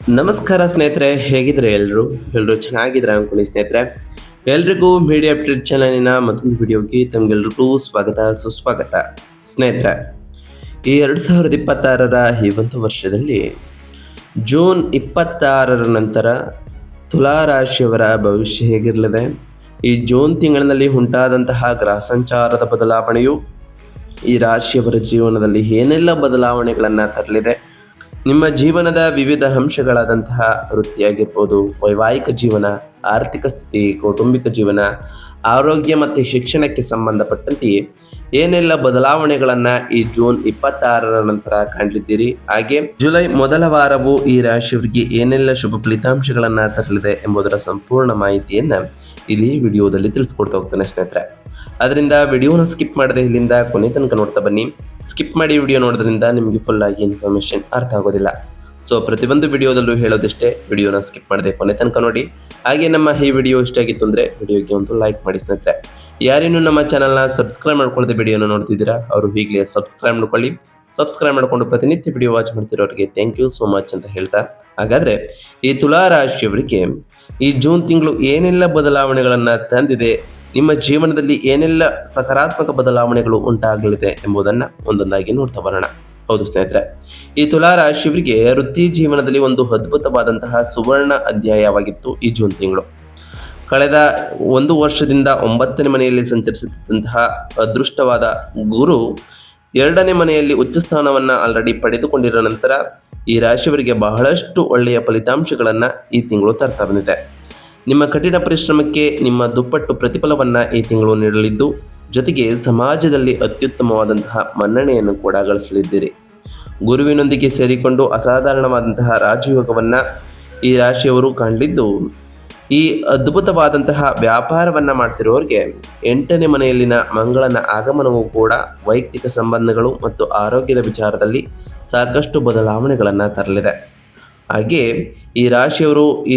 ನಮಸ್ಕಾರ ಸ್ನೇಹಿತರೆ, ಹೇಗಿದ್ರೆ ಎಲ್ಲರೂ ಚೆನ್ನಾಗಿದ್ರೆ ಅನ್ಕೊಳ್ಳಿ ಸ್ನೇಹಿತರೆ. ಎಲ್ರಿಗೂ ಮೀಡಿಯಾ ಅಪ್ಡೇಟ್ ಚಾನಲಿನ ಮತ್ತೊಂದು ವಿಡಿಯೋಗೆ ತಮಗೆಲ್ರಿಗೂ ಸ್ವಾಗತ ಸುಸ್ವಾಗತ. ಸ್ನೇಹಿತರೆ, ಈ 2026ರ ಈ ಒಂದು ವರ್ಷದಲ್ಲಿ ಜೂನ್ 26ರ ನಂತರ ತುಲಾ ರಾಶಿಯವರ ಭವಿಷ್ಯ ಹೇಗಿರಲಿದೆ, ಈ ಜೂನ್ ತಿಂಗಳಿನಲ್ಲಿ ಉಂಟಾದಂತಹ ಗ್ರಹ ಸಂಚಾರದ ಬದಲಾವಣೆಯು ಈ ರಾಶಿಯವರ ಜೀವನದಲ್ಲಿ ಏನೆಲ್ಲ ಬದಲಾವಣೆಗಳನ್ನು ತರಲಿದೆ, ನಿಮ್ಮ ಜೀವನದ ವಿವಿಧ ಅಂಶಗಳಾದಂತಹ ವೃತ್ತಿಯಾಗಿರ್ಬೋದು, ವೈವಾಹಿಕ ಜೀವನ, ಆರ್ಥಿಕ ಸ್ಥಿತಿ, ಕೌಟುಂಬಿಕ ಜೀವನ, ಆರೋಗ್ಯ ಮತ್ತು ಶಿಕ್ಷಣಕ್ಕೆ ಸಂಬಂಧಪಟ್ಟಂತೆ ಏನೆಲ್ಲ ಬದಲಾವಣೆಗಳನ್ನು ಈ ಜೂನ್ 26ರ ನಂತರ ಕಾಣಲಿದ್ದೀರಿ, ಹಾಗೆ ಜುಲೈ ಮೊದಲ ವಾರವು ಈ ರಾಶಿಯವರಿಗೆ ಏನೆಲ್ಲ ಶುಭ ಫಲಿತಾಂಶಗಳನ್ನು ತರಲಿದೆ ಎಂಬುದರ ಸಂಪೂರ್ಣ ಮಾಹಿತಿಯನ್ನು ಇದೇ ವಿಡಿಯೋದಲ್ಲಿ ತಿಳಿಸ್ಕೊಡ್ತಾ ಹೋಗ್ತಾನೆ ಸ್ನೇಹಿತರೆ. ಅದರಿಂದ ವಿಡಿಯೋನ ಸ್ಕಿಪ್ ಮಾಡದೆ ಇಲ್ಲಿಂದ ಕೊನೆ ತನಕ ನೋಡ್ತಾ ಬನ್ನಿ. ಸ್ಕಿಪ್ ಮಾಡಿ ವಿಡಿಯೋ ನೋಡೋದ್ರಿಂದ ನಿಮಗೆ ಫುಲ್ ಆಗಿ ಇನ್ಫಾರ್ಮೇಷನ್ ಅರ್ಥ ಆಗೋದಿಲ್ಲ. ಸೊ ಪ್ರತಿಯೊಂದು ವಿಡಿಯೋದಲ್ಲೂ ಹೇಳೋದಿಷ್ಟೇ, ವಿಡಿಯೋನ ಸ್ಕಿಪ್ ಮಾಡದೆ ಕೊನೆ ತನಕ ನೋಡಿ. ಹಾಗೆ ನಮ್ಮ ಈ ವಿಡಿಯೋ ಇಷ್ಟ ಆಗಿತ್ತು ಅಂದರೆ ವಿಡಿಯೋಗೆ ಒಂದು ಲೈಕ್ ಮಾಡಿ ಸ್ನೇಹಿತರೆ. ಯಾರೇನು ನಮ್ಮ ಚಾನಲ್ನ ಸಬ್ಸ್ಕ್ರೈಬ್ ಮಾಡ್ಕೊಳ್ಳದೆ ವಿಡಿಯೋನ ನೋಡ್ತಿದ್ದೀರಾ ಅವರು ಈಗಲೇ ಸಬ್ಸ್ಕ್ರೈಬ್ ಮಾಡ್ಕೊಳ್ಳಿ. ಸಬ್ಸ್ಕ್ರೈಬ್ ಮಾಡಿಕೊಂಡು ಪ್ರತಿನಿತ್ಯ ವಿಡಿಯೋ ವಾಚ್ ಮಾಡ್ತಿರೋರಿಗೆ ಥ್ಯಾಂಕ್ ಯು ಸೋ ಮಚ್ ಅಂತ ಹೇಳ್ತಾ, ಹಾಗಾದರೆ ಈ ತುಲಾ ರಾಶಿಯವರಿಗೆ ಈ ಜೂನ್ ತಿಂಗಳು ಏನೆಲ್ಲ ಬದಲಾವಣೆಗಳನ್ನು ತಂದಿದೆ, ನಿಮ್ಮ ಜೀವನದಲ್ಲಿ ಏನೆಲ್ಲ ಸಕಾರಾತ್ಮಕ ಬದಲಾವಣೆಗಳು ಉಂಟಾಗಲಿದೆ ಎಂಬುದನ್ನು ಒಂದೊಂದಾಗಿ ನೋಡ್ತಾ ಬರೋಣ. ಹೌದು ಸ್ನೇಹಿತರೆ, ಈ ತುಲಾ ರಾಶಿಯವರಿಗೆ ವೃತ್ತಿ ಜೀವನದಲ್ಲಿ ಒಂದು ಅದ್ಭುತವಾದಂತಹ ಸುವರ್ಣ ಅಧ್ಯಾಯವಾಗಿತ್ತು ಈ ಜೂನ್ ತಿಂಗಳು. ಕಳೆದ ಒಂದು ವರ್ಷದಿಂದ 9ನೇ ಮನೆಯಲ್ಲಿ ಸಂಚರಿಸುತ್ತಿದ್ದಂತಹ ಅದೃಷ್ಟವಾದ ಗುರು 2ನೇ ಮನೆಯಲ್ಲಿ ಉಚ್ಚ ಸ್ಥಾನವನ್ನು ಆಲ್ರೆಡಿ ಪಡೆದುಕೊಂಡಿರೋ ನಂತರ ಈ ರಾಶಿಯವರಿಗೆ ಬಹಳಷ್ಟು ಒಳ್ಳೆಯ ಫಲಿತಾಂಶಗಳನ್ನು ಈ ತಿಂಗಳು ತರ್ತಾ ಬಂದಿದೆ. ನಿಮ್ಮ ಕಠಿಣ ಪರಿಶ್ರಮಕ್ಕೆ ನಿಮ್ಮ ದುಪ್ಪಟ್ಟು ಪ್ರತಿಫಲವನ್ನು ಈ ತಿಂಗಳು ನೀಡಲಿದ್ದು, ಜೊತೆಗೆ ಸಮಾಜದಲ್ಲಿ ಅತ್ಯುತ್ತಮವಾದಂತಹ ಮನ್ನಣೆಯನ್ನು ಕೂಡ ಗಳಿಸಲಿದ್ದೀರಿ. ಗುರುವಿನೊಂದಿಗೆ ಸೇರಿಕೊಂಡು ಅಸಾಧಾರಣವಾದಂತಹ ರಾಜಯೋಗವನ್ನು ಈ ರಾಶಿಯವರು ಕಾಣಲಿದ್ದು, ಈ ಅದ್ಭುತವಾದಂತಹ ವ್ಯಾಪಾರವನ್ನು ಮಾಡ್ತಿರೋರಿಗೆ 8ನೇ ಮನೆಯಲ್ಲಿನ ಮಂಗಳನ ಆಗಮನವೂ ಕೂಡ ವೈಯಕ್ತಿಕ ಸಂಬಂಧಗಳು ಮತ್ತು ಆರೋಗ್ಯದ ವಿಚಾರದಲ್ಲಿ ಸಾಕಷ್ಟು ಬದಲಾವಣೆಗಳನ್ನು ತರಲಿದೆ. ಹಾಗೆ ಈ ರಾಶಿಯವರು ಈ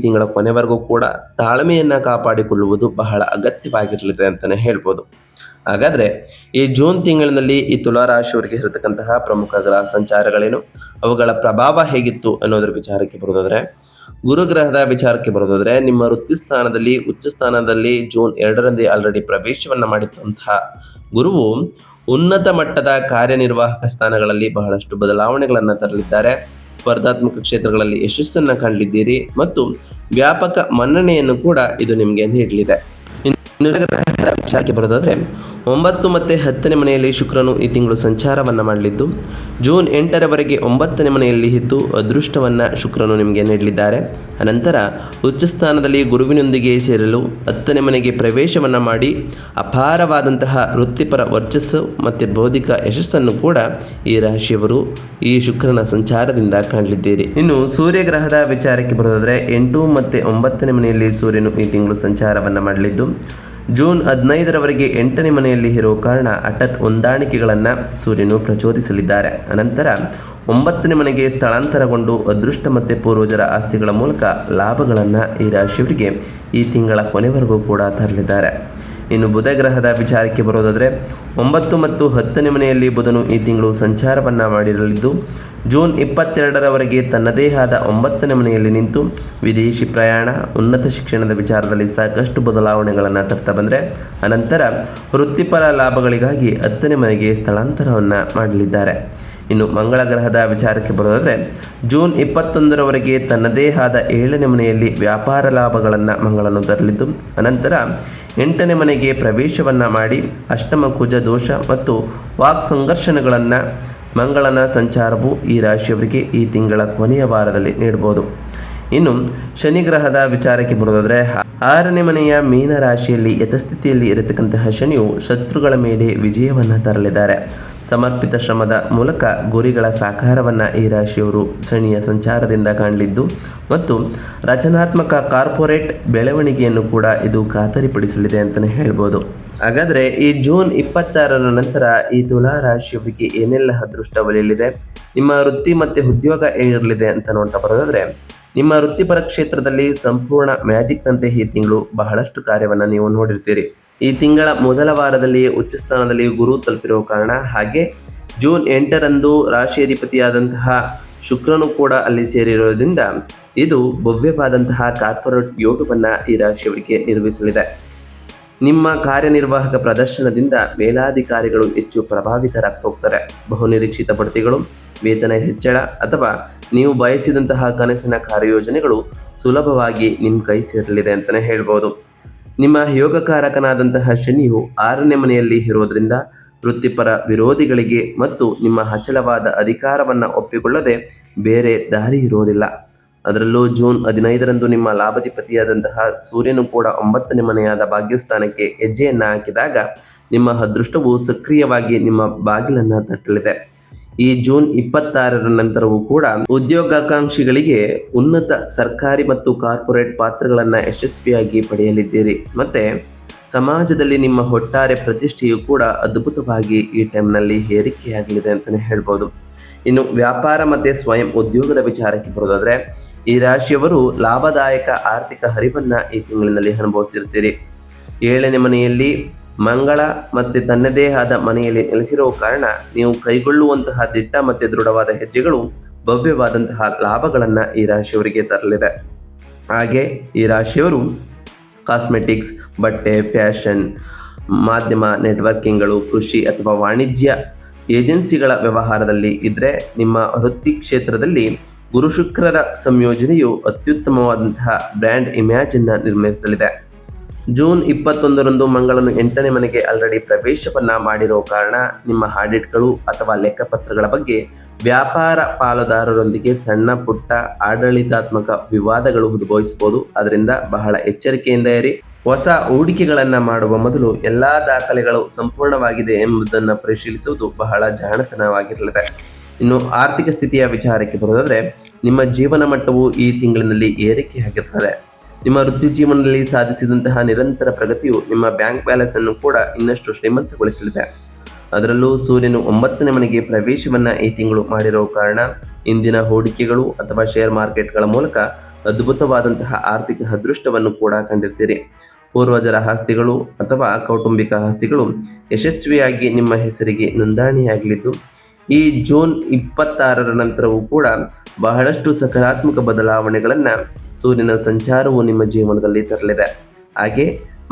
ತಿಂಗಳ ಕೊನೆವರೆಗೂ ಕೂಡ ತಾಳ್ಮೆಯನ್ನು ಕಾಪಾಡಿಕೊಳ್ಳುವುದು ಬಹಳ ಅಗತ್ಯವಾಗಿರಲಿದೆ ಅಂತಲೇ ಹೇಳ್ಬೋದು. ಹಾಗಾದರೆ ಈ ಜೂನ್ ತಿಂಗಳಿನಲ್ಲಿ ಈ ತುಲಾ ರಾಶಿಯವರಿಗೆ ಇರತಕ್ಕಂತಹ ಪ್ರಮುಖ ಗ್ರಹ ಸಂಚಾರಗಳೇನು, ಅವುಗಳ ಪ್ರಭಾವ ಹೇಗಿತ್ತು ಅನ್ನೋದರ ವಿಚಾರಕ್ಕೆ ಬರೋದಾದರೆ, ಗುರುಗ್ರಹದ ವಿಚಾರಕ್ಕೆ ಬರೋದಾದರೆ, ನಿಮ್ಮ ವೃತ್ತಿ ಸ್ಥಾನದಲ್ಲಿ ಉಚ್ಚ ಸ್ಥಾನದಲ್ಲಿ ಜೂನ್ 2ರಂದೇ ಆಲ್ರೆಡಿ ಪ್ರವೇಶವನ್ನು ಮಾಡಿದಂತಹ ಗುರುವು ಉನ್ನತ ಮಟ್ಟದ ಕಾರ್ಯನಿರ್ವಾಹಕ ಸ್ಥಾನಗಳಲ್ಲಿ ಬಹಳಷ್ಟು ಬದಲಾವಣೆಗಳನ್ನು ತರಲಿದ್ದಾರೆ. ಸ್ಪರ್ಧಾತ್ಮಕ ಕ್ಷೇತ್ರಗಳಲ್ಲಿ ಯಶಸ್ಸನ್ನು ಕಾಣಲಿದ್ದೀರಿ ಮತ್ತು ವ್ಯಾಪಕ ಮನ್ನಣೆಯನ್ನು ಕೂಡ ಇದು ನಿಮಗೆ ನೀಡಲಿದೆ. ಇನ್ನು ವಿಚಾರಕ್ಕೆ ಬರೋದಾದರೆ, 9 ಮತ್ತು 10ನೇ ಮನೆಯಲ್ಲಿ ಶುಕ್ರನು ಈ ತಿಂಗಳು ಸಂಚಾರವನ್ನು ಮಾಡಲಿದ್ದು, ಜೂನ್ 8ರವರೆಗೆ 9ನೇ ಮನೆಯಲ್ಲಿ ಇದ್ದು ಅದೃಷ್ಟವನ್ನು ಶುಕ್ರನು ನಿಮಗೆ ನೀಡಲಿದ್ದಾರೆ. ಅನಂತರ ಉಚ್ಚ ಸ್ಥಾನದಲ್ಲಿ ಗುರುವಿನೊಂದಿಗೆ ಸೇರಲು 10ನೇ ಮನೆಗೆ ಪ್ರವೇಶವನ್ನು ಮಾಡಿ ಅಪಾರವಾದಂತಹ ವೃತ್ತಿಪರ ವರ್ಚಸ್ಸು ಮತ್ತು ಬೌದ್ಧಿಕ ಯಶಸ್ಸನ್ನು ಕೂಡ ಈ ರಾಶಿಯವರು ಈ ಶುಕ್ರನ ಸಂಚಾರದಿಂದ ಕಾಣಲಿದ್ದೀರಿ. ಇನ್ನು ಸೂರ್ಯಗ್ರಹದ ವಿಚಾರಕ್ಕೆ ಬರೋದಾದರೆ, 8 ಮತ್ತು 9ನೇ ಮನೆಯಲ್ಲಿ ಸೂರ್ಯನು ಈ ತಿಂಗಳು ಸಂಚಾರವನ್ನು ಮಾಡಲಿದ್ದು, ಜೂನ್ 15ರವರೆಗೆ 8ನೇ ಮನೆಯಲ್ಲಿ ಇರುವ ಕಾರಣ ಹಠಾತ್ ಹೊಂದಾಣಿಕೆಗಳನ್ನು ಸೂರ್ಯನು ಪ್ರಚೋದಿಸಲಿದ್ದಾರೆ. ಅನಂತರ 9ನೇ ಮನೆಗೆ ಸ್ಥಳಾಂತರಗೊಂಡು ಅದೃಷ್ಟ ಮತ್ತು ಪೂರ್ವಜರ ಆಸ್ತಿಗಳ ಮೂಲಕ ಲಾಭಗಳನ್ನು ಈ ರಾಶಿಯವರಿಗೆ ಈ ತಿಂಗಳ ಕೊನೆವರೆಗೂ ಕೂಡ ತರಲಿದ್ದಾರೆ. ಇನ್ನು ಬುಧ ಗ್ರಹದ ವಿಚಾರಕ್ಕೆ ಬರೋದಾದರೆ, 9 ಮತ್ತು 10ನೇ ಮನೆಯಲ್ಲಿ ಬುಧನು ಈ ತಿಂಗಳು ಸಂಚಾರವನ್ನು ಮಾಡಿರಲಿದ್ದು, ಜೂನ್ 22ರವರೆಗೆ ತನ್ನದೇ ಆದ 9ನೇ ಮನೆಯಲ್ಲಿ ನಿಂತು ವಿದೇಶಿ ಪ್ರಯಾಣ, ಉನ್ನತ ಶಿಕ್ಷಣದ ವಿಚಾರದಲ್ಲಿ ಸಾಕಷ್ಟು ಬದಲಾವಣೆಗಳನ್ನು ತರ್ತಾ ಬಂದರೆ, ಅನಂತರ ವೃತ್ತಿಪರ ಲಾಭಗಳಿಗಾಗಿ 10ನೇ ಮನೆಗೆ ಸ್ಥಳಾಂತರವನ್ನು ಮಾಡಲಿದ್ದಾರೆ. ಇನ್ನು ಮಂಗಳ ಗ್ರಹದ ವಿಚಾರಕ್ಕೆ ಬರೋದಾದರೆ, ಜೂನ್ 21ರವರೆಗೆ ತನ್ನದೇ ಆದ 7ನೇ ಮನೆಯಲ್ಲಿ ವ್ಯಾಪಾರ ಲಾಭಗಳನ್ನು ಮಂಗಳನು ತರಲಿದ್ದು, ಅನಂತರ 8ನೇ ಮನೆಗೆ ಪ್ರವೇಶವನ್ನು ಮಾಡಿ ಅಷ್ಟಮ ಕುಜ ದೋಷ ಮತ್ತು ವಾಕ್ ಸಂಘರ್ಷಣೆಗಳನ್ನು ಮಂಗಳನ ಸಂಚಾರವು ಈ ರಾಶಿಯವರಿಗೆ ಈ ತಿಂಗಳ ಕೊನೆಯ ವಾರದಲ್ಲಿ ನೀಡಬಹುದು. ಇನ್ನು ಶನಿ ಗ್ರಹದ ವಿಚಾರಕ್ಕೆ ಬರೋದಾದರೆ, 6ನೇ ಮನೆಯ ಮೀನ ರಾಶಿಯಲ್ಲಿ ಯಥಸ್ಥಿತಿಯಲ್ಲಿ ಇರತಕ್ಕಂತಹ ಶನಿಯು ಶತ್ರುಗಳ ಮೇಲೆ ವಿಜಯವನ್ನು ತರಲಿದ್ದಾರೆ. ಸಮರ್ಪಿತ ಶ್ರಮದ ಮೂಲಕ ಗುರಿಗಳ ಸಾಕಾರವನ್ನು ಈ ರಾಶಿಯವರು ಶನಿಯ ಸಂಚಾರದಿಂದ ಕಾಣಲಿದ್ದು ಮತ್ತು ರಚನಾತ್ಮಕ ಕಾರ್ಪೊರೇಟ್ ಬೆಳವಣಿಗೆಯನ್ನು ಕೂಡ ಇದು ಖಾತರಿಪಡಿಸಲಿದೆ ಅಂತಲೇ ಹೇಳ್ಬೋದು. ಹಾಗಾದರೆ ಈ ಜೂನ್ 26ರ ನಂತರ ಈ ತುಲಾ ರಾಶಿಯವರಿಗೆ ಏನೆಲ್ಲ ಅದೃಷ್ಟ ಒಲಿಯಲಿದೆ, ನಿಮ್ಮ ವೃತ್ತಿ ಮತ್ತು ಉದ್ಯೋಗ ಏನಿರಲಿದೆ ಅಂತ ನೋಡ್ತಾ ಬರೋದಾದರೆ, ನಿಮ್ಮ ವೃತ್ತಿಪರ ಕ್ಷೇತ್ರದಲ್ಲಿ ಸಂಪೂರ್ಣ ಮ್ಯಾಜಿಕ್ನಂತೆ ಈ ತಿಂಗಳು ಬಹಳಷ್ಟು ಕಾರ್ಯವನ್ನು ನೀವು ನೋಡಿರ್ತೀರಿ. ಈ ತಿಂಗಳ ಮೊದಲ ವಾರದಲ್ಲಿ ಉಚ್ಚ ಸ್ಥಾನದಲ್ಲಿ ಗುರು ತಲುಪಿರುವ ಕಾರಣ, ಹಾಗೆ ಜೂನ್ 8ರಂದು ರಾಶಿ ಅಧಿಪತಿಯಾದಂತಹ ಶುಕ್ರನು ಕೂಡ ಅಲ್ಲಿ ಸೇರಿರೋದ್ರಿಂದ ಇದು ಭವ್ಯವಾದಂತಹ ಕಾರ್ಪೊರೇಟ್ ಯೋಗವನ್ನು ಈ ರಾಶಿಯವರಿಗೆ ನಿರ್ವಹಿಸಲಿದೆ. ನಿಮ್ಮ ಕಾರ್ಯನಿರ್ವಾಹಕ ಪ್ರದರ್ಶನದಿಂದ ಮೇಲಾಧಿಕಾರಿಗಳು ಹೆಚ್ಚು ಪ್ರಭಾವಿತರಾಗ್ತಾ ಹೋಗ್ತಾರೆ. ಬಹುನಿರೀಕ್ಷಿತ ಬಡ್ತಿಗಳು, ವೇತನ ಹೆಚ್ಚಳ ಅಥವಾ ನೀವು ಬಯಸಿದಂತಹ ಕನಸಿನ ಕಾರ್ಯಯೋಜನೆಗಳು ಸುಲಭವಾಗಿ ನಿಮ್ಮ ಕೈ ಸೇರಲಿದೆ ಅಂತಲೇ ಹೇಳ್ಬೋದು. ನಿಮ್ಮ ಯೋಗಕಾರಕನಾದಂತಹ ಶನಿಯು 6ನೇ ಮನೆಯಲ್ಲಿ ಇರೋದ್ರಿಂದ ವೃತ್ತಿಪರ ವಿರೋಧಿಗಳಿಗೆ ಮತ್ತು ನಿಮ್ಮ ಅಚಲವಾದ ಅಧಿಕಾರವನ್ನು ಒಪ್ಪಿಕೊಳ್ಳದೆ ಬೇರೆ ದಾರಿ ಇರೋದಿಲ್ಲ. ಅದರಲ್ಲೂ ಜೂನ್ 15ರಂದು ನಿಮ್ಮ ಲಾಭಾಧಿಪತಿಯಾದಂತಹ ಸೂರ್ಯನು ಕೂಡ 9ನೇ ಮನೆಯಾದ ಭಾಗ್ಯಸ್ಥಾನಕ್ಕೆ ಹೆಜ್ಜೆಯನ್ನು ಹಾಕಿದಾಗ ನಿಮ್ಮ ಅದೃಷ್ಟವು ಸಕ್ರಿಯವಾಗಿ ನಿಮ್ಮ ಬಾಗಿಲನ್ನು ತಟ್ಟಲಿದೆ. ಈ ಜೂನ್ 26ರ ನಂತರವೂ ಕೂಡ ಉದ್ಯೋಗಾಕಾಂಕ್ಷಿಗಳಿಗೆ ಉನ್ನತ ಸರ್ಕಾರಿ ಮತ್ತು ಕಾರ್ಪೊರೇಟ್ ಪಾತ್ರಗಳನ್ನು ಯಶಸ್ವಿಯಾಗಿ ಪಡೆಯಲಿದ್ದೀರಿ. ಮತ್ತೆ ಸಮಾಜದಲ್ಲಿ ನಿಮ್ಮ ಒಟ್ಟಾರೆ ಪ್ರತಿಷ್ಠೆಯು ಕೂಡ ಅದ್ಭುತವಾಗಿ ಈ ಟೈಮ್ನಲ್ಲಿ ಏರಿಕೆಯಾಗಲಿದೆ ಅಂತಲೇ ಹೇಳ್ಬೋದು. ಇನ್ನು ವ್ಯಾಪಾರ ಮತ್ತು ಸ್ವಯಂ ಉದ್ಯೋಗದ ವಿಚಾರಕ್ಕೆ ಬರೋದಾದರೆ ಈ ರಾಶಿಯವರು ಲಾಭದಾಯಕ ಆರ್ಥಿಕ ಹರಿವನ್ನು ಈ ತಿಂಗಳಿನಲ್ಲಿ ಅನುಭವಿಸಿರ್ತೀರಿ. 7ನೇ ಮನೆಯಲ್ಲಿ ಮಂಗಳ ಮತ್ತು ತನ್ನದೇ ಆದ ಮನೆಯಲ್ಲಿ ನೆಲೆಸಿರುವ ಕಾರಣ ನೀವು ಕೈಗೊಳ್ಳುವಂತಹ ದಿಟ್ಟ ಮತ್ತು ದೃಢವಾದ ಹೆಜ್ಜೆಗಳು ಭವ್ಯವಾದಂತಹ ಲಾಭಗಳನ್ನು ಈ ರಾಶಿಯವರಿಗೆ ತರಲಿದೆ. ಹಾಗೆ ಈ ರಾಶಿಯವರು ಕಾಸ್ಮೆಟಿಕ್ಸ್, ಬಟ್ಟೆ, ಫ್ಯಾಷನ್, ಮಾಧ್ಯಮ, ನೆಟ್ವರ್ಕಿಂಗ್ಗಳು, ಕೃಷಿ ಅಥವಾ ವಾಣಿಜ್ಯ ಏಜೆನ್ಸಿಗಳ ವ್ಯವಹಾರದಲ್ಲಿ ಇದ್ದರೆ ನಿಮ್ಮ ವೃತ್ತಿ ಕ್ಷೇತ್ರದಲ್ಲಿ ಗುರು ಶುಕ್ರರ ಸಂಯೋಜನೆಯು ಅತ್ಯುತ್ತಮವಾದಂತಹ ಬ್ರ್ಯಾಂಡ್ ಇಮೇಜನ್ನು ನಿರ್ಮಿಸಲಿದೆ. ಜೂನ್ 21ರಂದು ಮಂಗಳನು 8ನೇ ಮನೆಗೆ ಆಲ್ರೆಡಿ ಪ್ರವೇಶವನ್ನು ಮಾಡಿರೋ ಕಾರಣ ನಿಮ್ಮ ಆಡಿಟ್ಗಳು ಅಥವಾ ಲೆಕ್ಕಪತ್ರಗಳ ಬಗ್ಗೆ ವ್ಯಾಪಾರ ಪಾಲುದಾರರೊಂದಿಗೆ ಸಣ್ಣ ಪುಟ್ಟ ಆಡಳಿತಾತ್ಮಕ ವಿವಾದಗಳು ಉದ್ಭವಿಸಬಹುದು. ಅದರಿಂದ ಬಹಳ ಎಚ್ಚರಿಕೆಯಿಂದ ಇರಿ. ಹೊಸ ಹೂಡಿಕೆಗಳನ್ನು ಮಾಡುವ ಮೊದಲು ಎಲ್ಲ ದಾಖಲೆಗಳು ಸಂಪೂರ್ಣವಾಗಿದೆ ಎಂಬುದನ್ನು ಪರಿಶೀಲಿಸುವುದು ಬಹಳ ಜಾಣತನವಾಗಿರಲಿದೆ. ಇನ್ನು ಆರ್ಥಿಕ ಸ್ಥಿತಿಯ ವಿಚಾರಕ್ಕೆ ಬರೋದಾದರೆ ನಿಮ್ಮ ಜೀವನ ಮಟ್ಟವು ಈ ತಿಂಗಳಿನಲ್ಲಿ ಏರಿಕೆಯಾಗಿರುತ್ತದೆ. ನಿಮ್ಮ ವೃತ್ತಿ ಜೀವನದಲ್ಲಿ ಸಾಧಿಸಿದಂತಹ ನಿರಂತರ ಪ್ರಗತಿಯು ನಿಮ್ಮ ಬ್ಯಾಂಕ್ ಬ್ಯಾಲೆನ್ಸ್ ಅನ್ನು ಕೂಡ ಇನ್ನಷ್ಟು ಶ್ರೀಮಂತಗೊಳಿಸಲಿದೆ. ಅದರಲ್ಲೂ ಸೂರ್ಯನು 9ನೇ ಮನೆಗೆ ಪ್ರವೇಶವನ್ನು ಈ ತಿಂಗಳು ಮಾಡಿರೋ ಕಾರಣ ಇಂದಿನ ಹೂಡಿಕೆಗಳು ಅಥವಾ ಶೇರ್ ಮಾರ್ಕೆಟ್ಗಳ ಮೂಲಕ ಅದ್ಭುತವಾದಂತಹ ಆರ್ಥಿಕ ಅದೃಷ್ಟವನ್ನು ಕೂಡ ಕಂಡಿರ್ತೀರಿ. ಪೂರ್ವಜರ ಆಸ್ತಿಗಳು ಅಥವಾ ಕೌಟುಂಬಿಕ ಆಸ್ತಿಗಳು ಯಶಸ್ವಿಯಾಗಿ ನಿಮ್ಮ ಹೆಸರಿಗೆ ನೋಂದಣಿಯಾಗಲಿದ್ದು ಈ ಜೂನ್ 26ರ ನಂತರವೂ ಕೂಡ ಬಹಳಷ್ಟು ಸಕಾರಾತ್ಮಕ ಬದಲಾವಣೆಗಳನ್ನು ಸೂರ್ಯನ ಸಂಚಾರವು ನಿಮ್ಮ ಜೀವನದಲ್ಲಿ ತರಲಿದೆ. ಹಾಗೆ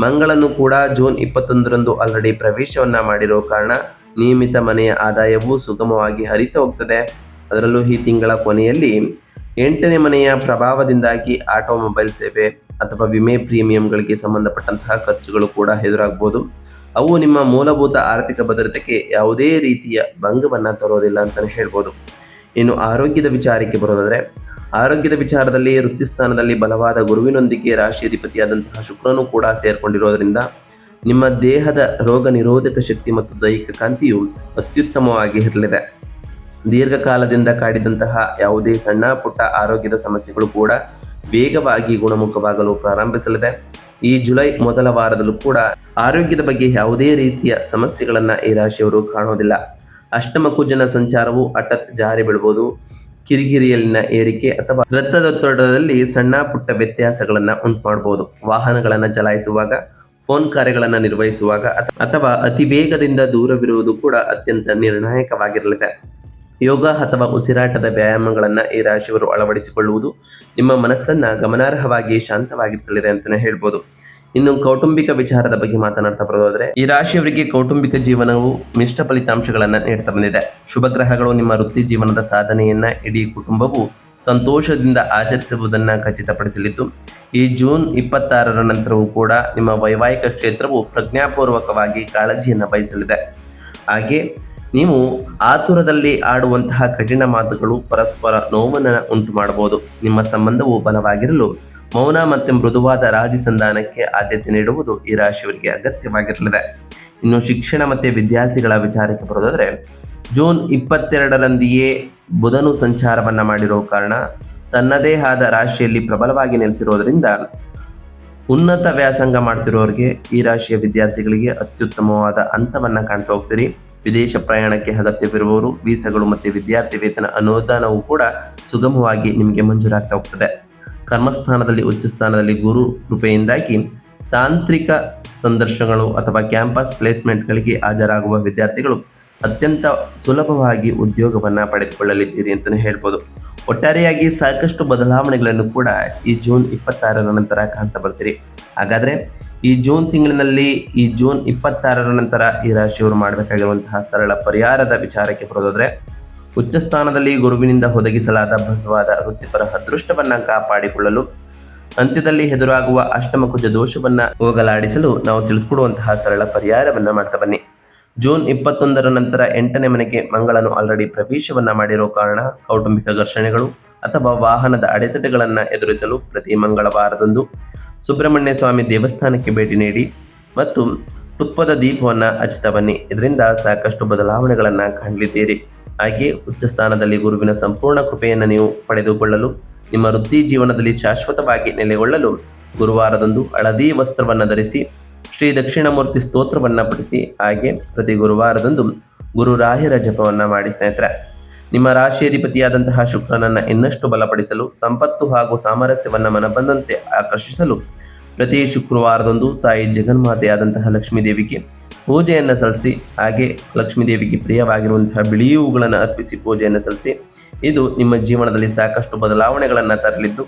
ಮಂಗಳನು ಕೂಡ ಜೂನ್ 21ರಂದು ಆಲ್ರೆಡಿ ಪ್ರವೇಶವನ್ನು ಮಾಡಿರೋ ಕಾರಣ ನಿಯಮಿತ ಮನೆಯ ಆದಾಯವೂ ಸುಗಮವಾಗಿ ಹರಿತಾ ಹೋಗ್ತದೆ. ಅದರಲ್ಲೂ ಈ ತಿಂಗಳ ಕೊನೆಯಲ್ಲಿ 8ನೇ ಮನೆಯ ಪ್ರಭಾವದಿಂದಾಗಿ ಆಟೋಮೊಬೈಲ್ ಸೇವೆ ಅಥವಾ ವಿಮೆ ಪ್ರೀಮಿಯಂಗಳಿಗೆ ಸಂಬಂಧಪಟ್ಟಂತಹ ಖರ್ಚುಗಳು ಕೂಡ ಎದುರಾಗ್ಬೋದು. ಅವು ನಿಮ್ಮ ಮೂಲಭೂತ ಆರ್ಥಿಕ ಭದ್ರತೆಗೆ ಯಾವುದೇ ರೀತಿಯ ಭಂಗವನ್ನು ತರೋದಿಲ್ಲ ಅಂತಲೇ ಹೇಳ್ಬೋದು. ಇನ್ನು ಆರೋಗ್ಯದ ವಿಚಾರಕ್ಕೆ ಬರೋದಾದರೆ ಆರೋಗ್ಯದ ವಿಚಾರದಲ್ಲಿ ವೃತ್ತಿಸ್ಥಾನದಲ್ಲಿ ಬಲವಾದ ಗುರುವಿನೊಂದಿಗೆ ರಾಶಿಯಾಧಿಪತಿಯಾದಂತಹ ಶುಕ್ರನು ಕೂಡ ಸೇರಿಕೊಂಡಿರೋದ್ರಿಂದ ನಿಮ್ಮ ದೇಹದ ರೋಗ ನಿರೋಧಕ ಶಕ್ತಿ ಮತ್ತು ದೈಹಿಕ ಕಾಂತಿಯು ಅತ್ಯುತ್ತಮವಾಗಿ ಇರಲಿದೆ. ದೀರ್ಘಕಾಲದಿಂದ ಕಾಡಿದಂತಹ ಯಾವುದೇ ಸಣ್ಣ ಪುಟ್ಟ ಆರೋಗ್ಯದ ಸಮಸ್ಯೆಗಳು ಕೂಡ ವೇಗವಾಗಿ ಗುಣಮುಖವಾಗಲು ಪ್ರಾರಂಭಿಸಲಿದೆ. ಈ ಜುಲೈ ಮೊದಲ ವಾರದಲ್ಲೂ ಕೂಡ ಆರೋಗ್ಯದ ಬಗ್ಗೆ ಯಾವುದೇ ರೀತಿಯ ಸಮಸ್ಯೆಗಳನ್ನು ಈ ರಾಶಿಯವರು ಕಾಣೋದಿಲ್ಲ. ಅಷ್ಟಮ ಕುಜನ ಸಂಚಾರವು ಹಠಾತ್ ಜಾರಿ ಬೀಳಬಹುದು. ಕಿರಿಕಿರಿಯಲ್ಲಿನ ಏರಿಕೆ ಅಥವಾ ರಕ್ತದೊತ್ತಡದಲ್ಲಿ ಸಣ್ಣ ಪುಟ್ಟ ವ್ಯತ್ಯಾಸಗಳನ್ನು ಉಂಟು ಮಾಡಬಹುದು. ವಾಹನಗಳನ್ನು ಚಲಾಯಿಸುವಾಗ, ಫೋನ್ ಕಾರ್ಯಗಳನ್ನು ನಿರ್ವಹಿಸುವಾಗ ಅಥವಾ ಅತಿ ವೇಗದಿಂದ ದೂರವಿರುವುದು ಕೂಡ ಅತ್ಯಂತ ನಿರ್ಣಾಯಕವಾಗಿರಲಿದೆ. ಯೋಗ ಅಥವಾ ಉಸಿರಾಟದ ವ್ಯಾಯಾಮಗಳನ್ನು ಈ ರಾಶಿಯವರು ಅಳವಡಿಸಿಕೊಳ್ಳುವುದು ನಿಮ್ಮ ಮನಸ್ಸನ್ನು ಗಮನಾರ್ಹವಾಗಿ ಶಾಂತವಾಗಿರಿಸಲಿದೆ ಅಂತಲೇ ಹೇಳ್ಬೋದು. ಇನ್ನು ಕೌಟುಂಬಿಕ ವಿಚಾರದ ಬಗ್ಗೆ ಮಾತನಾಡ್ತಾ ಬರೋದಾದರೆ ಈ ರಾಶಿಯವರಿಗೆ ಕೌಟುಂಬಿಕ ಜೀವನವು ಮಿಶ್ರ ಫಲಿತಾಂಶಗಳನ್ನು ನೀಡ್ತಾ ಬಂದಿದೆ. ಶುಭ ಗ್ರಹಗಳು ನಿಮ್ಮ ವೃತ್ತಿ ಜೀವನದ ಸಾಧನೆಯನ್ನು ಇಡೀ ಕುಟುಂಬವು ಸಂತೋಷದಿಂದ ಆಚರಿಸುವುದನ್ನು ಖಚಿತಪಡಿಸಲಿದ್ದು ಈ ಜೂನ್ 26ರ ನಂತರವೂ ಕೂಡ ನಿಮ್ಮ ವೈವಾಹಿಕ ಕ್ಷೇತ್ರವು ಪ್ರಜ್ಞಾಪೂರ್ವಕವಾಗಿ ಕಾಳಜಿಯನ್ನು ವಹಿಸಲಿದೆ. ಹಾಗೆ ನೀವು ಆತುರದಲ್ಲಿ ಆಡುವಂತಹ ಕಠಿಣ ಮಾತುಗಳು ಪರಸ್ಪರ ನೋವನ್ನು ಉಂಟು ಮಾಡಬಹುದು. ನಿಮ್ಮ ಸಂಬಂಧವು ಬಲವಾಗಿರಲು ಮೌನ ಮತ್ತು ಮೃದುವಾದ ರಾಜಿ ಸಂಧಾನಕ್ಕೆ ಆದ್ಯತೆ ನೀಡುವುದು ಈ ರಾಶಿಯವರಿಗೆ ಅಗತ್ಯವಾಗಿರಲಿದೆ. ಇನ್ನು ಶಿಕ್ಷಣ ಮತ್ತು ವಿದ್ಯಾರ್ಥಿಗಳ ವಿಚಾರಕ್ಕೆ ಬರೋದಾದರೆ ಜೂನ್ 22ರಂದಿಯೇ ಬುಧನು ಸಂಚಾರವನ್ನು ಮಾಡಿರೋ ಕಾರಣ ತನ್ನದೇ ಆದ ರಾಶಿಯಲ್ಲಿ ಪ್ರಬಲವಾಗಿ ನೆಲೆಸಿರೋದ್ರಿಂದ ಉನ್ನತ ವ್ಯಾಸಂಗ ಮಾಡ್ತಿರೋರಿಗೆ ಈ ರಾಶಿಯ ವಿದ್ಯಾರ್ಥಿಗಳಿಗೆ ಅತ್ಯುತ್ತಮವಾದ ಹಂತವನ್ನು ಕಾಣ್ತಾ ಹೋಗ್ತೀರಿ. ವಿದೇಶ ಪ್ರಯಾಣಕ್ಕೆ ಅಗತ್ಯವಿರುವವರು ವೀಸಾಗಳು ಮತ್ತು ವಿದ್ಯಾರ್ಥಿ ವೇತನ ಅನುದಾನವೂ ಕೂಡ ಸುಗಮವಾಗಿ ನಿಮಗೆ ಮಂಜೂರಾಗ್ತಾ ಹೋಗ್ತದೆ. ಕರ್ಮಸ್ಥಾನದಲ್ಲಿ ಉಚ್ಚ ಸ್ಥಾನದಲ್ಲಿ ಗುರು ಕೃಪೆಯಿಂದಾಗಿ ತಾಂತ್ರಿಕ ಸಂದರ್ಶನಗಳು ಅಥವಾ ಕ್ಯಾಂಪಸ್ ಪ್ಲೇಸ್ಮೆಂಟ್ಗಳಿಗೆ ಹಾಜರಾಗುವ ವಿದ್ಯಾರ್ಥಿಗಳು ಅತ್ಯಂತ ಸುಲಭವಾಗಿ ಉದ್ಯೋಗವನ್ನು ಪಡೆದುಕೊಳ್ಳಲಿದ್ದೀರಿ ಅಂತಲೇ ಹೇಳ್ಬೋದು. ಒಟ್ಟಾರೆಯಾಗಿ ಸಾಕಷ್ಟು ಬದಲಾವಣೆಗಳನ್ನು ಕೂಡ ಈ ಜೂನ್ 26ರ ನಂತರ ಕಾಣ್ತಾ ಬರ್ತೀರಿ. ಹಾಗಾದರೆ ಈ ಜೂನ್ ತಿಂಗಳಿನಲ್ಲಿ ಈ ಜೂನ್ 26ರ ನಂತರ ಈ ರಾಶಿಯವರು ಮಾಡಬೇಕಾಗಿರುವಂತಹ ಸರಳ ಪರಿಹಾರದ ವಿಚಾರಕ್ಕೆ ಬರೋದಾದರೆ, ಉಚ್ಚ ಸ್ಥಾನದಲ್ಲಿ ಗುರುವಿನಿಂದ ಒದಗಿಸಲಾದ ಬಲವಾದ ವೃತ್ತಿಪರ ಅದೃಷ್ಟವನ್ನು ಕಾಪಾಡಿಕೊಳ್ಳಲು ಅಂತ್ಯದಲ್ಲಿ ಎದುರಾಗುವ ಅಷ್ಟಮ ಕುಜ ದೋಷವನ್ನು ಹೋಗಲಾಡಿಸಲು ನಾವು ತಿಳಿಸ್ಕೊಡುವಂತಹ ಸರಳ ಪರಿಹಾರವನ್ನು ಮಾಡ್ತಾ ಬನ್ನಿ. ಜೂನ್ 21ರ ನಂತರ 8ನೇ ಮನೆಗೆ ಮಂಗಳನು ಆಲ್ರೆಡಿ ಪ್ರವೇಶವನ್ನು ಮಾಡಿರೋ ಕಾರಣ ಕೌಟುಂಬಿಕ ಘರ್ಷಣೆಗಳು ಅಥವಾ ವಾಹನದ ಅಡೆತಡೆಗಳನ್ನು ಎದುರಿಸಲು ಪ್ರತಿ ಮಂಗಳವಾರದಂದು ಸುಬ್ರಹ್ಮಣ್ಯ ಸ್ವಾಮಿ ದೇವಸ್ಥಾನಕ್ಕೆ ಭೇಟಿ ನೀಡಿ ಮತ್ತು ತುಪ್ಪದ ದೀಪವನ್ನು ಹಚ್ಚುತ್ತಾ ಬನ್ನಿ. ಇದರಿಂದ ಸಾಕಷ್ಟು ಬದಲಾವಣೆಗಳನ್ನು ಕಾಣಲಿದ್ದೀರಿ. ಹಾಗೆ ಉಚ್ಚ ಸ್ಥಾನದಲ್ಲಿ ಗುರುವಿನ ಸಂಪೂರ್ಣ ಕೃಪೆಯನ್ನು ನೀವು ಪಡೆದುಕೊಳ್ಳಲು, ನಿಮ್ಮ ವೃತ್ತಿ ಜೀವನದಲ್ಲಿ ಶಾಶ್ವತವಾಗಿ ನೆಲೆಗೊಳ್ಳಲು ಗುರುವಾರದಂದು ಹಳದಿ ವಸ್ತ್ರವನ್ನು ಧರಿಸಿ ಶ್ರೀ ದಕ್ಷಿಣಮೂರ್ತಿ ಸ್ತೋತ್ರವನ್ನು ಪಠಿಸಿ, ಹಾಗೆ ಪ್ರತಿ ಗುರುವಾರದಂದು ಗುರುರಾಯರ ಜಪವನ್ನು ಮಾಡಿ. ಸ್ನೇಹಿತರೆ, ನಿಮ್ಮ ರಾಶಿಯಧಿಪತಿಯಾದಂತಹ ಶುಕ್ರನನ್ನು ಇನ್ನಷ್ಟು ಬಲಪಡಿಸಲು, ಸಂಪತ್ತು ಹಾಗೂ ಸಾಮರಸ್ಯವನ್ನು ಮನಬಂದಂತೆ ಆಕರ್ಷಿಸಲು ಪ್ರತಿ ಶುಕ್ರವಾರದಂದು ತಾಯಿ ಜಗನ್ಮಾತೆಯಾದಂತಹ ಲಕ್ಷ್ಮೀ ದೇವಿಗೆ ಪೂಜೆಯನ್ನು ಸಲ್ಲಿಸಿ, ಹಾಗೆ ಲಕ್ಷ್ಮೀ ದೇವಿಗೆ ಪ್ರಿಯವಾಗಿರುವಂತಹ ಬಿಳಿ ಹೂಗಳನ್ನು ಅರ್ಪಿಸಿ ಪೂಜೆಯನ್ನು ಸಲ್ಲಿಸಿ. ಇದು ನಿಮ್ಮ ಜೀವನದಲ್ಲಿ ಸಾಕಷ್ಟು ಬದಲಾವಣೆಗಳನ್ನು ತರಲಿದ್ದು,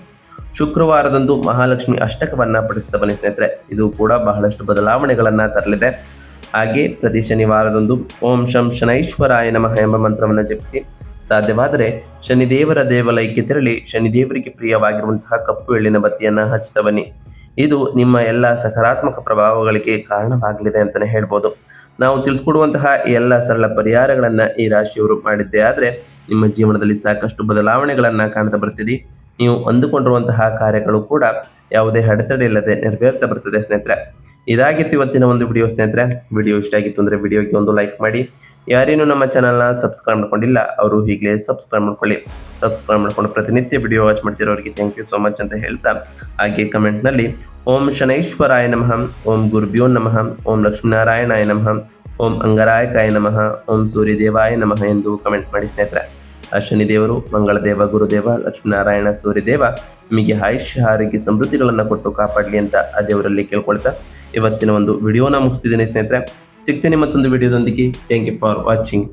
ಶುಕ್ರವಾರದಂದು ಮಹಾಲಕ್ಷ್ಮಿ ಅಷ್ಟಕವನ್ನು ಪಠಿಸ್ತಾ ಬನ್ನಿ ಸ್ನೇಹಿತರೆ. ಇದು ಕೂಡ ಬಹಳಷ್ಟು ಬದಲಾವಣೆಗಳನ್ನು ತರಲಿದೆ. ಹಾಗೆ ಪ್ರತಿ ಶನಿವಾರದಂದು ಓಂ ಶಂ ಶನೈಶ್ವರಾಯ ನಮಃ ಎಂಬ ಮಂತ್ರವನ್ನು ಜಪಿಸಿ, ಸಾಧ್ಯವಾದರೆ ಶನಿದೇವರ ದೇವಾಲಯಕ್ಕೆ ತೆರಳಿ ಶನಿದೇವರಿಗೆ ಪ್ರಿಯವಾಗಿರುವಂತಹ ಕಪ್ಪು ಎಳ್ಳಿನ ಬತ್ತಿಯನ್ನು ಹಚ್ಚುತ್ತಾ ಬನ್ನಿ. ಇದು ನಿಮ್ಮ ಎಲ್ಲ ಸಕಾರಾತ್ಮಕ ಪ್ರಭಾವಗಳಿಗೆ ಕಾರಣವಾಗಲಿದೆ ಅಂತಲೇ ಹೇಳ್ಬೋದು. ನಾವು ತಿಳಿಸ್ಕೊಡುವಂತಹ ಈ ಎಲ್ಲ ಸರಳ ಪರಿಹಾರಗಳನ್ನು ಈ ರಾಶಿಯವರು ಮಾಡಿದ್ದೇ ಆದರೆ ನಿಮ್ಮ ಜೀವನದಲ್ಲಿ ಸಾಕಷ್ಟು ಬದಲಾವಣೆಗಳನ್ನು ಕಾಣ್ತಾ ಬರ್ತೀರಿ. ನೀವು ಅಂದುಕೊಂಡಿರುವಂತಹ ಕಾರ್ಯಗಳು ಕೂಡ ಯಾವುದೇ ಅಡೆತಡೆ ಇಲ್ಲದೆ ನೆರವೇರ್ತಾ ಬರ್ತದೆ ಸ್ನೇಹಿತರೆ. ಇದಾಗಿತ್ತು ಇವತ್ತಿನ ಒಂದು ವಿಡಿಯೋ ಸ್ನೇಹಿತರೆ. ವಿಡಿಯೋ ಇಷ್ಟ ಆಗಿತ್ತು ಅಂದರೆ ವಿಡಿಯೋಗೆ ಒಂದು ಲೈಕ್ ಮಾಡಿ. ಯಾರೇನು ನಮ್ಮ ಚಾನಲ್ನ ಸಬ್ಸ್ಕ್ರೈಬ್ ಮಾಡ್ಕೊಂಡಿಲ್ಲ ಅವರು ಈಗಲೇ ಸಬ್ಸ್ಕ್ರೈಬ್ ಮಾಡ್ಕೊಳ್ಳಿ. ಸಬ್ಸ್ಕ್ರೈಬ್ ಮಾಡ್ಕೊಂಡು ಪ್ರತಿನಿತ್ಯ ವಿಡಿಯೋ ವಾಚ್ ಮಾಡ್ತಿರೋರಿಗೆ ಥ್ಯಾಂಕ್ ಯು ಸೋ ಮಚ್ ಅಂತ ಹೇಳ್ತಾ, ಹಾಗೆ ಕಮೆಂಟ್ನಲ್ಲಿ ಓಂ ಶನೈಶ್ವರಾಯ ನಮಃ, ಓಂ ಗುರುಭ್ಯೋ ನಮಃ, ಓಂ ಲಕ್ಷ್ಮೀನಾರಾಯಣಾಯ ನಮಃ, ಓಂ ಅಂಗರಾಯಕಾಯ ನಮಃ, ಓಂ ಸೂರ್ಯದೇವಾಯ ನಮಃ ಎಂದು ಕಮೆಂಟ್ ಮಾಡಿ ಸ್ನೇಹಿತರೆ. ಆ ಶನಿದೇವರು, ಮಂಗಳದೇವ, ಗುರುದೇವ, ಲಕ್ಷ್ಮೀನಾರಾಯಣ, ಸೂರ್ಯದೇವ ನಿಮಗೆ ಆಯುಷ್ಯ ಆರೋಗ್ಯ ಸಮೃದ್ಧಿಗಳನ್ನು ಕೊಟ್ಟು ಕಾಪಾಡಲಿ ಅಂತ ಆ ದೇವರಲ್ಲಿ ಕೇಳ್ಕೊಳ್ತಾ ಇವತ್ತಿನ ಒಂದು ವಿಡಿಯೋನ ಮುಗಿಸ್ತಿದ್ದೀನಿ ಸ್ನೇಹಿತರೆ. ಸಿಗ್ತೇನೆ ಮತ್ತೊಂದು ವಿಡಿಯೋದೊಂದಿಗೆ. Thank you for watching.